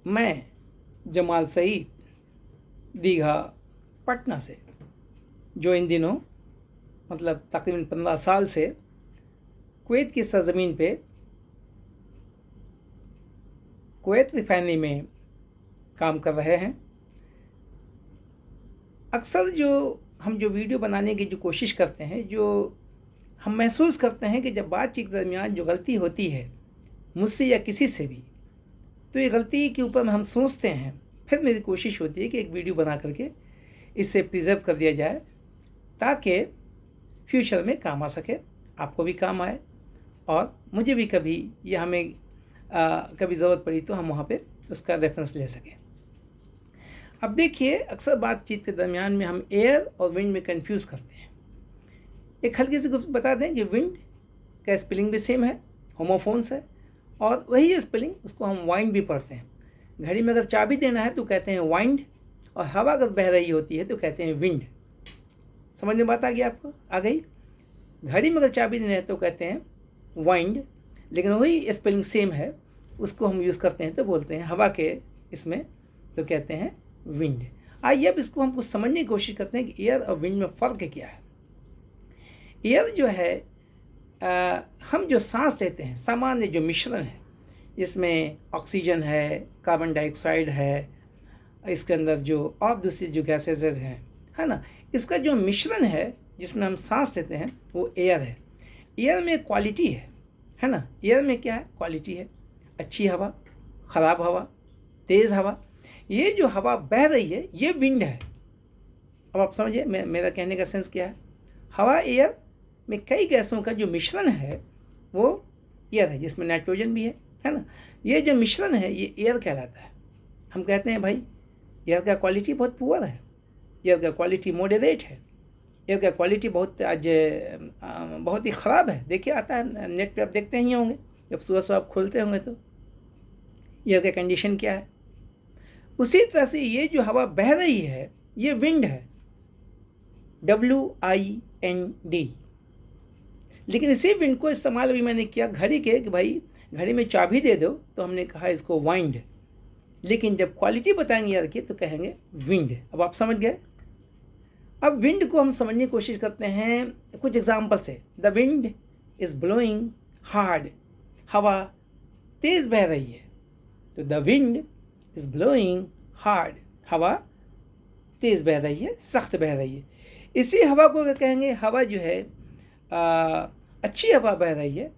मैं जमाल सईद दीघा पटना से, जो इन दिनों मतलब तकरीबन 15 साल से कुवैत की सरजमीन पे कुवैत रिफाइनरी में काम कर रहे हैं। अक्सर जो वीडियो बनाने की जो कोशिश करते हैं, जो हम महसूस करते हैं कि जब बातचीत के दरमियान जो गलती होती है मुझसे या किसी से भी, तो ये गलती के ऊपर हम सोचते हैं। फिर मेरी कोशिश होती है कि एक वीडियो बना करके इससे प्रिजर्व कर दिया जाए ताकि फ्यूचर में काम आ सके, आपको भी काम आए और मुझे भी कभी या हमें कभी ज़रूरत पड़ी तो हम वहाँ पे उसका रेफरेंस ले सकें। अब देखिए, अक्सर बातचीत के दरमियान में हम एयर और विंड में कंफ्यूज करते हैं। एक हल्की सी बता दें कि विंड का स्पेलिंग भी सेम है, होमोफोन्स है, और वही स्पेलिंग उसको हम वाइंड भी पढ़ते हैं। घड़ी में अगर चाबी देना है तो कहते हैं वाइंड, और हवा अगर बह रही होती है तो कहते हैं विंड। समझ में बात आ गई आपको? आ गई? घड़ी में अगर चाबी देना है तो कहते हैं वाइंड, लेकिन वही स्पेलिंग सेम है, उसको हम यूज़ करते हैं तो बोलते हैं हवा के इसमें तो कहते हैं विंड। आइए अब इसको हम कुछ समझने की कोशिश करते हैं कि एयर और विंड में फ़र्क क्या है। एयर जो है हम जो सांस लेते हैं, सामान्य जो मिश्रण है, इसमें ऑक्सीजन है, कार्बन डाइऑक्साइड है, इसके अंदर जो और दूसरी जो गैसेज हैं, है ना, इसका जो मिश्रण है जिसमें हम सांस लेते हैं वो एयर है। एयर में क्वालिटी है ना। एयर में क्या है? क्वालिटी है, अच्छी हवा, ख़राब हवा, तेज़ हवा। ये जो हवा बह रही है ये विंड है। अब आप समझिए मेरा कहने का सेंस क्या है। हवा, एयर में कई गैसों का जो मिश्रण है वो एयर है, जिसमें नाइट्रोजन भी है ना। ये जो मिश्रण है ये एयर कहलाता है। हम कहते हैं भाई एयर का क्वालिटी बहुत पुअर है, एयर का क्वालिटी मॉडरेट है, एयर का क्वालिटी बहुत ही ख़राब है। देखिए, आता है नेट पे, आप देखते ही होंगे, जब सुबह सुबह आप खोलते होंगे तो एयर का कंडीशन क्या है। उसी तरह से ये जो हवा बह रही है ये विंड है, WIND। लेकिन इसी विंड को इस्तेमाल भी मैंने किया घड़ी के, कि भाई घड़ी में चाबी दे दो, तो हमने कहा इसको वाइंड। लेकिन जब क्वालिटी बताएंगे यार की तो कहेंगे विंड। अब आप समझ गए। अब विंड को हम समझने की कोशिश करते हैं कुछ एग्जाम्पल से। The wind is blowing hard, हवा तेज बह रही है, तो the wind is blowing hard, हवा तेज बह रही है, सख्त बह रही है। इसी हवा को अगर कहेंगे हवा जो है अच्छी हवा बह रही है,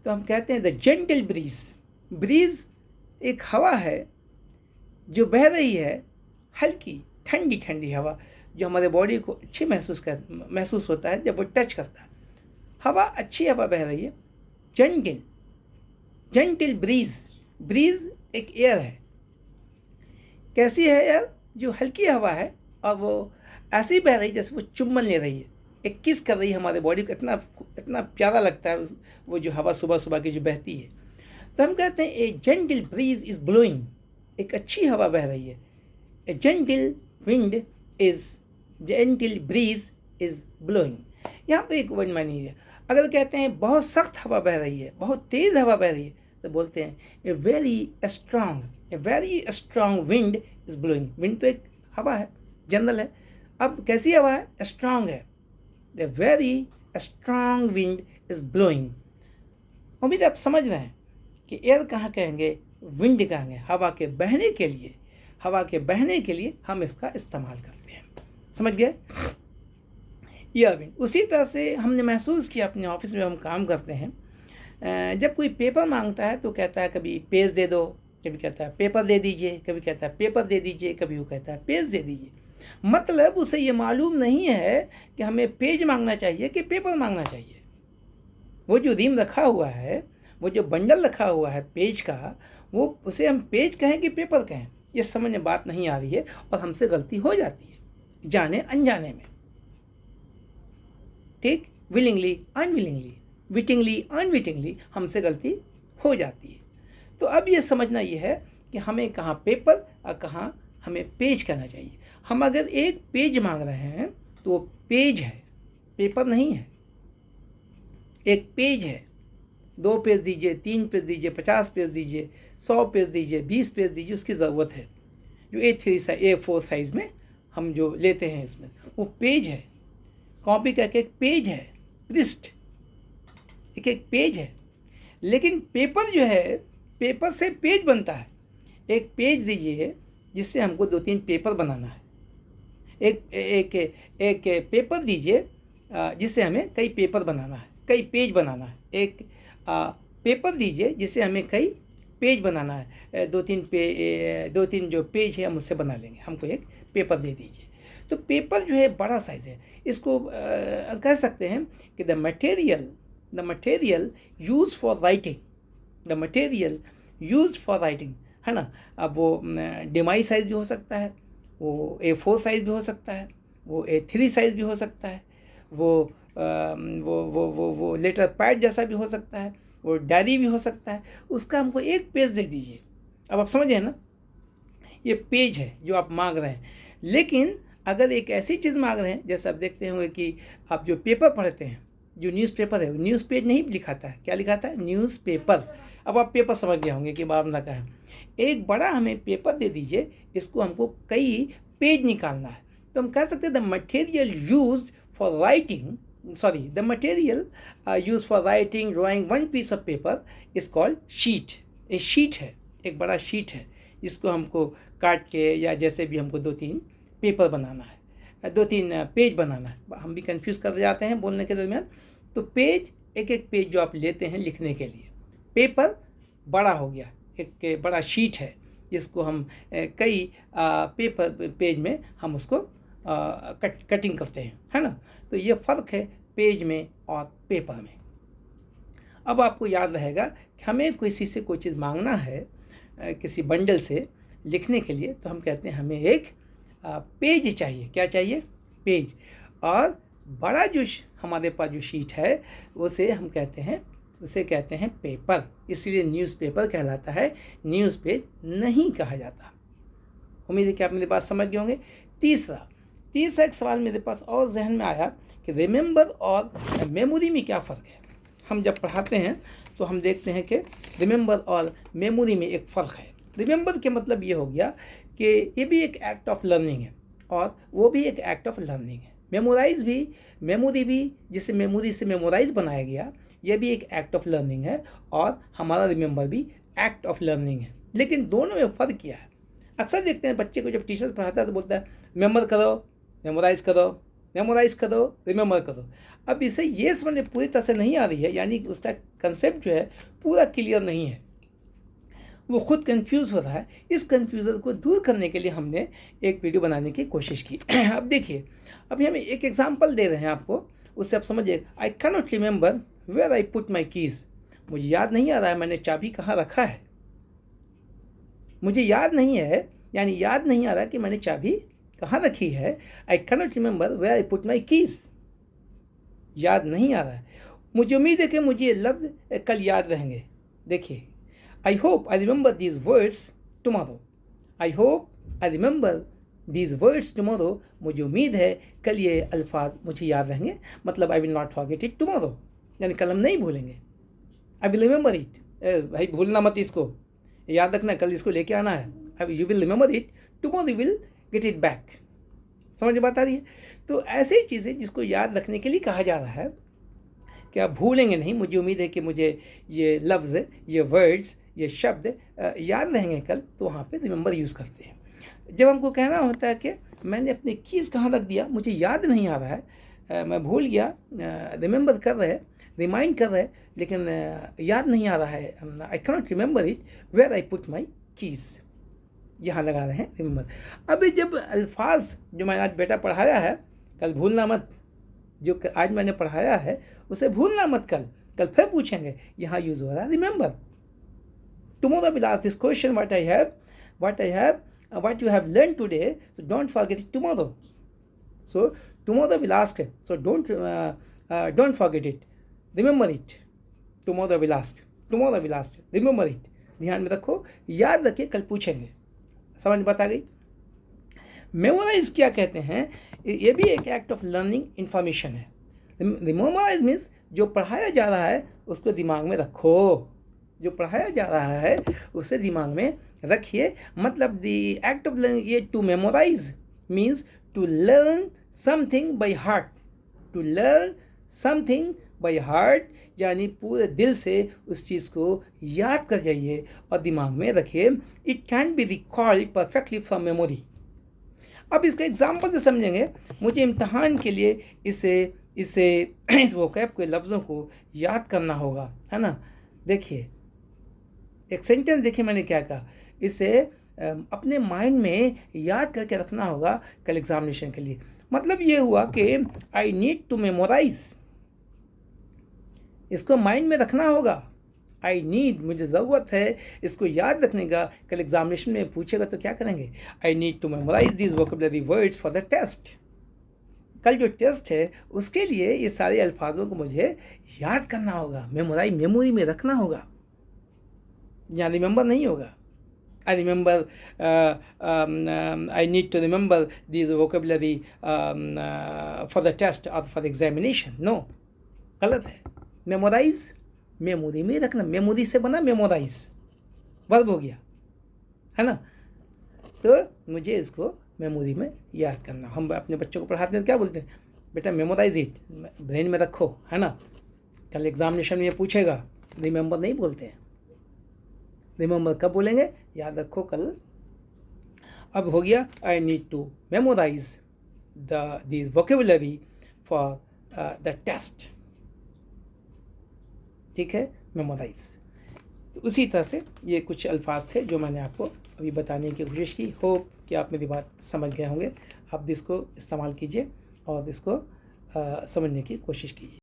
तो हम कहते हैं द जेंटल ब्रीज। ब्रीज एक हवा है जो बह रही है, हल्की ठंडी ठंडी हवा, जो हमारे बॉडी को अच्छी महसूस होता है जब वो टच करता है। हवा, अच्छी हवा बह रही है, जेंटल ब्रीज। ब्रीज एक एयर है। कैसी है एयर? जो हल्की हवा है और वो ऐसी बह रही है जैसे वो चुम्बन ले रही है, एक किस कर रही है हमारे बॉडी को। इतना प्यारा लगता है वो जो हवा सुबह सुबह की जो बहती है। तो हम कहते हैं a gentle breeze is blowing, एक अच्छी हवा बह रही है। A gentle breeze is blowing. यहाँ पे एक वर्ड मानी है। अगर कहते हैं बहुत सख्त हवा बह रही है, बहुत तेज़ हवा बह रही है, तो बोलते हैं a very strong wind is blowing. Wind तो एक हवा है, जनरल है। अब कैसी हवा है? स्ट्रांग है। A very strong wind is blowing. उम्मीद आप समझ रहे हैं कि एयर कहाँ कहेंगे, विंड कहेंगे। हवा के बहने के लिए हम इसका इस्तेमाल करते हैं। समझ गए? Air wind. उसी तरह से हमने महसूस किया अपने ऑफिस में, हम काम करते हैं, जब कोई पेपर मांगता है तो कहता है कभी पेज दे दो, कभी कहता है पेपर दे दीजिए, कभी कहता है पेपर दे दीजिए, कभी वो कहता है पेज दे दीजिए। मतलब उसे ये मालूम नहीं है कि हमें पेज मांगना चाहिए कि पेपर मांगना चाहिए। वो जो रिम रखा हुआ है, वो जो बंडल रखा हुआ है पेज का, वो उसे हम पेज कहें कि पेपर कहें, ये समझ में बात नहीं आ रही है, और हमसे गलती हो जाती है जाने अनजाने में। ठीक, विलिंगली अनविलिंगली, विटिंगली अनविटिंगली हमसे गलती हो जाती है। तो अब ये समझना ये है कि हमें कहाँ पेपर और कहाँ हमें पेज कहना चाहिए। हम अगर एक पेज मांग रहे हैं तो वो पेज है, पेपर नहीं है, एक पेज है। 2 पेज दीजिए, 3 पेज दीजिए, 50 पेज दीजिए, 100 पेज दीजिए, 20 पेज दीजिए, उसकी ज़रूरत है। जो A4 साइज़ में हम जो लेते हैं इसमें वो पेज है, कॉपी का एक पेज है, पृष्ठ एक पेज है। लेकिन पेपर जो है, पेपर से पेज बनता है। एक पेज दीजिए जिससे हमको 2-3 पेपर बनाना है। एक पेपर दीजिए जिससे हमें कई पेपर बनाना है, कई पेज बनाना है। एक पेपर दीजिए जिससे हमें कई पेज बनाना है। 2-3 जो पेज है हम उससे बना लेंगे। हमको एक पेपर दे दीजिए। तो पेपर जो है बड़ा साइज़ है। इसको कह सकते हैं कि the material use for writing, the material use for writing, है ना। अब वो डेमाई साइज़ भी हो सकता है, वो A4 साइज़ भी हो सकता है, वो A3 साइज़ भी हो सकता है, वो लेटर पैड जैसा भी हो सकता है, वो डायरी भी हो सकता है। उसका हमको एक पेज दे दीजिए। अब आप समझे ना, ये पेज है जो आप मांग रहे हैं। लेकिन अगर एक ऐसी चीज़ मांग रहे हैं, जैसे आप देखते होंगे कि आप जो पेपर पढ़ते हैं, जो न्यूज़पेपर है, न्यूज़ पेज नहीं लिखाता है, क्या लिखाता है? न्यूज़पेपर। अब आप पेपर समझ गए होंगे कि बात ना कहें। एक बड़ा हमें पेपर दे दीजिए, इसको हमको कई पेज निकालना है। तो हम कह सकते हैं the material use for writing, the material use for writing drawing one piece of paper is called sheet. एक शीट है, एक बड़ा शीट है जिसको हमको काट के या जैसे भी हमको 2-3 पेपर बनाना है, 2-3 पेज बनाना है। हम भी कंफ्यूज कर जाते हैं बोलने के दरमियान। तो पेज, एक पेज जो आप लेते हैं लिखने के लिए, पेपर बड़ा हो गया, एक बड़ा शीट है जिसको हम कई पेज में हम उसको कटिंग करते हैं, है ना। तो ये फ़र्क है पेज में और पेपर में। अब आपको याद रहेगा कि हमें किसी से कोई चीज़ मांगना है, किसी बंडल से लिखने के लिए, तो हम कहते हैं हमें एक पेज चाहिए। क्या चाहिए? पेज। और बड़ा जो हमारे पास जो शीट है उसे कहते हैं पेपर। इसलिए न्यूज़पेपर कहलाता है, न्यूज़ पेज नहीं कहा जाता। उम्मीद है कि आप मेरी बात समझ गए होंगे। तीसरा एक सवाल मेरे पास और जहन में आया कि रिमेंबर और मेमोरी में क्या फ़र्क है। हम जब पढ़ाते हैं तो हम देखते हैं कि रिमेंबर और मेमोरी में एक फ़र्क है। रिमेंबर के मतलब ये हो गया कि ये भी एक एक्ट ऑफ लर्निंग है और वो भी एक एक्ट ऑफ लर्निंग है। मेमोरी भी, जिसे मेमोरी से मेमोराइज बनाया गया, ये भी एक एक्ट ऑफ लर्निंग है और हमारा रिमेंबर भी एक्ट ऑफ लर्निंग है। लेकिन दोनों में फ़र्क क्या है? अक्सर देखते हैं बच्चे को जब टीचर पढ़ाता है तो बोलता है मेमोर करो, मेमोराइज करो, रिमेंबर करो। अब इसे ये समझ पूरी तरह से नहीं आ रही है, यानी कि उसका कंसेप्ट जो है पूरा क्लियर नहीं है, वो खुद कंफ्यूज हो रहा है। इस कंफ्यूजन को दूर करने के लिए हमने एक वीडियो बनाने की कोशिश की। अब देखिए, अभी हम एक एग्जांपल दे रहे हैं आपको, उससे आप समझिए। I can not remember where I put my keys. मुझे याद नहीं आ रहा है मैंने चाबी कहाँ रखा है। मुझे याद नहीं है, यानी याद नहीं आ रहा कि मैंने चाबी कहाँ रखी है। I can not remember where I put my keys. याद नहीं आ रहा है। मुझे उम्मीद है कि मुझे ये लफ्ज़ कल याद रहेंगे। देखिए, I hope I remember these words tomorrow. I hope I remember these words tomorrow. मुझे उम्मीद है कल ये अल्फाज मुझे याद रहेंगे। मतलब I will not forget it tomorrow, यानी कल हम नहीं भूलेंगे। आई विल रिमेंबर इट, भाई भूलना मत, इसको याद रखना, कल इसको लेके आना है। You will remember it tomorrow, you will get it back. समझ में बात आ रही है? तो ऐसी चीज़ें जिसको याद रखने के लिए कहा जा रहा है कि आप भूलेंगे नहीं। मुझे उम्मीद है कि मुझे ये लफ्ज़, ये वर्ड्स, ये शब्द याद रहेंगे कल, तो वहाँ पे रिमेंबर यूज़ करते हैं। जब हमको कहना होता है कि मैंने अपने कीज़ कहाँ रख दिया, मुझे याद नहीं आ रहा है, मैं भूल गया, रिमेंबर कर रहे, रिमाइंड कर रहे, लेकिन याद नहीं आ रहा है, I can not remember it where I put my keys. यहाँ लगा रहे हैं रिमेंबर। अभी जब अल्फाज जो मैंने आज बेटा पढ़ाया है, कल भूलना मत, जो आज मैंने पढ़ाया है उसे भूलना मत, कल फिर पूछेंगे, यहाँ यूज़ हो रहा है remember. Tomorrow I will ask this question, what you have learned today, so don't forget it tomorrow. So tomorrow I will ask, so don't forget it, remember it. Tomorrow I will ask, remember it. ध्यान में रखो, याद रखिए, कल पूछेंगे। समझ बात आ गई? मेमोराइज क्या कहते हैं? ये भी एक एक्ट ऑफ लर्निंग इंफॉर्मेशन है। मेमोराइज मीन्स जो पढ़ाया जा रहा है उसको दिमाग में रखो, जो पढ़ाया जा रहा है उसे दिमाग में रखिए। मतलब द एक्ट ऑफ लर्निंग, ये to memorise means to learn something by heart, to learn something by heart, यानी पूरे दिल से उस चीज़ को याद कर जाइए और दिमाग में रखिए। It can be recalled perfectly from memory. अब इसका एग्जाम्पल से समझेंगे। मुझे इम्तहान के लिए इस वोकैब के लफ्ज़ों को याद करना होगा, है ना। देखिए एक सेंटेंस, देखिए मैंने क्या कहा, इसे अपने माइंड में याद करके रखना होगा कल एग्जामिनेशन के लिए। मतलब ये हुआ कि आई नीड टू मेमोराइज, इसको माइंड में रखना होगा। आई नीड, मुझे ज़रूरत है इसको याद रखने का। कल एग्जामिनेशन में पूछेगा तो क्या करेंगे, I need to memorise this vocabulary words for the test. कल जो टेस्ट है उसके लिए ये सारे अल्फाजों को मुझे याद करना होगा, मेमोरी में रखना होगा, यहाँ रिमेंबर नहीं होगा। I remember, I need to remember this vocabulary for the test और फॉर द एग्जामिनेशन, नो, गलत है। मेमोराइज, मेमोरी में रखना, मेमोरी से बना मेमोराइज, वर्ब हो गया, है ना। तो मुझे इसको मेमोरी में याद करना। हम अपने बच्चों को पढ़ाते हैं तो क्या बोलते हैं, बेटा मेमोराइज इट, ब्रेन में रखो, है ना। कल एग्जामिनेशन में ये पूछेगा, रिमेंबर नहीं बोलते हैं, रिमेंबर कब बोलेंगे, याद रखो कल। अब हो गया I need to memorise this vocabulary for the test, ठीक है, मेमोराइज। तो उसी तरह से ये कुछ अल्फाज थे जो मैंने आपको अभी बताने की कोशिश की। होप कि आप मेरी बात समझ गए होंगे। आप भी इसको इस्तेमाल कीजिए और इसको समझने की कोशिश कीजिए।